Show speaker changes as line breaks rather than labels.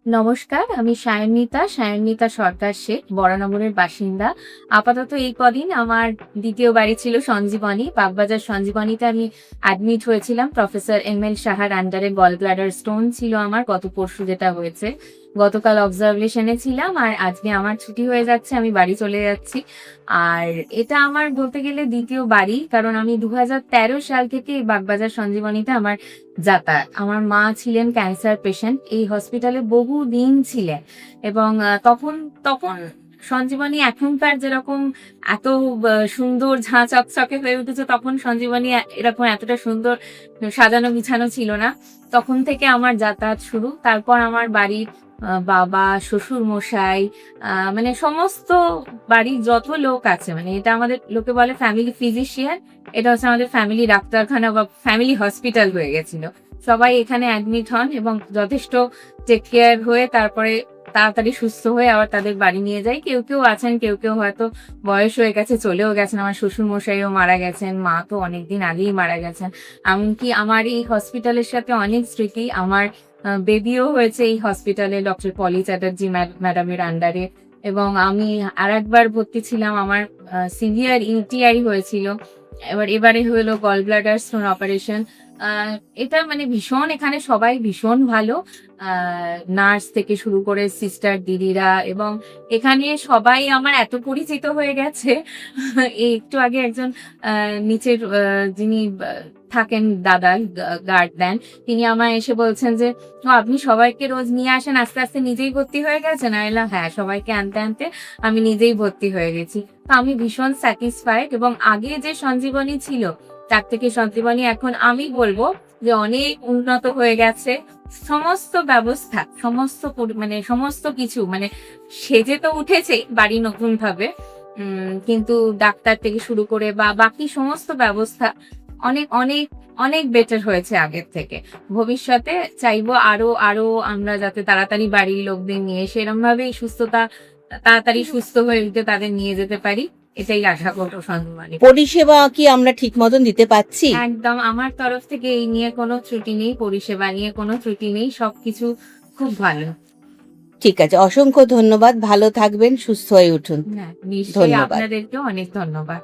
নমস্কার, আমি সায়নিতা সরকার শেখ, বরানগরের বাসিন্দা। আপাতত এই কদিন আমার দ্বিতীয় বাড়ি ছিল সঞ্জীবনী, বাগবাজার সঞ্জীবনীতে আমি অ্যাডমিট হয়েছিলাম। Professor ML. সাহার আন্ডারে গল ব্লাডার স্টোন ছিল আমার, গত পরশু যেটা হয়েছে। গতকাল অবজারভেশনে ছিলাম, আর আজকে আমার ছুটি হয়ে যাচ্ছে, আমি বাড়ি চলে যাচ্ছি। আর এটা আমার বলতে গেলে দ্বিতীয় বাড়ি, কারণ আমি 2013 সাল থেকে বাগবাজার সঞ্জীবনীতে আমার যাতায়াত। আমার মা ছিলেন ক্যান্সার পেশেন্ট, এই হসপিটালে বহু দিন ছিলেন, এবং তখন তখন সঞ্জীবনী এখনকার যেরকম এত সুন্দর ঝাঁ চকচকে হয়ে উঠেছে, তখন সঞ্জীবনী এরকম এতটা সুন্দর সাজানো বিছানো ছিল না। তখন থেকে আমার যাতায়াত শুরু। তারপর আমার বাড়ির বাবা, শ্বশুর মশাই, মানে সমস্ত বাড়ির যত লোক আছে, মানে এটা আমাদের লোকে বলে ফ্যামিলি ফিজিশিয়ান, এটা হচ্ছে আমাদের ফ্যামিলি ডাক্তারখানা বা ফ্যামিলি হসপিটাল হয়ে গেছিল। সবাই এখানে অ্যাডমিট হন এবং যথেষ্ট টেক কেয়ার হয়ে তারপরে তাড়াতাড়ি সুস্থ হয়ে আবার তাদের বাড়ি নিয়ে যায়। কেউ কেউ আছেন, কেউ কেউ হয়তো বয়স হয়ে গেছে, চলেও গেছেন। আমার শ্বশুর মশাইও মারা গেছেন, মা তো অনেকদিন আগেই মারা গেছেন। এমনকি আমার এই হসপিটালের সাথে অনেক স্মৃতি। আমার বেবিও হয়েছে এই হসপিটালে ডক্টর পলি চ্যাটার্জি ম্যাডামের আন্ডারে, এবং আমি আর একবার ভর্তি ছিলাম, আমার সিভিয়ার ইউটিআই হয়েছিল। এবারে হলো গল ব্লাডার স্টোন অপারেশন। এটা মানে ভীষণ, এখানে সবাই ভীষণ ভালো, নার্স থেকে শুরু করে সিস্টার দিদিরা, এবং এখানে সবাই আমার এত পরিচিত হয়ে গেছে। এই একটু আগে একজন নিচের যিনি থাকেন দাদা, গার্ড দেন, তিনি আমায় এসে বলছেন যে ও আপনি সবাইকে রোজ নিয়ে আসেন, আস্তে আস্তে নিজেই ভর্তি হয়ে গেছেন। আমি বললাম হ্যাঁ, সবাইকে আনতে আনতে আমি নিজেই ভর্তি হয়ে গেছি। তো আমি ভীষণ স্যাটিসফাইড, এবং আগে যে সঞ্জীবনী ছিল তার থেকে সঞ্জীবনী এখন আমি বলবো যে অনেক উন্নত হয়ে গেছে। সমস্ত ব্যবস্থা, মানে সমস্ত কিছু, মানে সেজে তো উঠেছে বাড়ি নতুন ভাবে, কিন্তু ডাক্তার থেকে শুরু করে বা বাকি সমস্ত ব্যবস্থা অনেক অনেক অনেক বেটার হয়েছে আগের থেকে। ভবিষ্যতে চাইবো আরো আরো আমরা যাতে তাড়াতাড়ি বাড়ির লোকদের নিয়ে সেরকম ভাবেই তাড়াতাড়ি সুস্থ হয়ে উঠতে তাদের নিয়ে যেতে পারি, এটাই আশা করবো সঞ্জীবনী।
পরিষেবা কি আমরা ঠিক মতন দিতে পাচ্ছি?
একদম, আমার তরফ থেকে এই নিয়ে কোনো ত্রুটি নেই, পরিষেবা নিয়ে কোনো ত্রুটি নেই, সবকিছু খুব ভালো।
ঠিক আছে, অসংখ্য ধন্যবাদ। ভালো থাকবেন, সুস্থ হয়ে উঠুন।
হ্যাঁ, নিশ্চয়ই।
ধন্যবাদ।
আপনাদেরকেও অনেক ধন্যবাদ।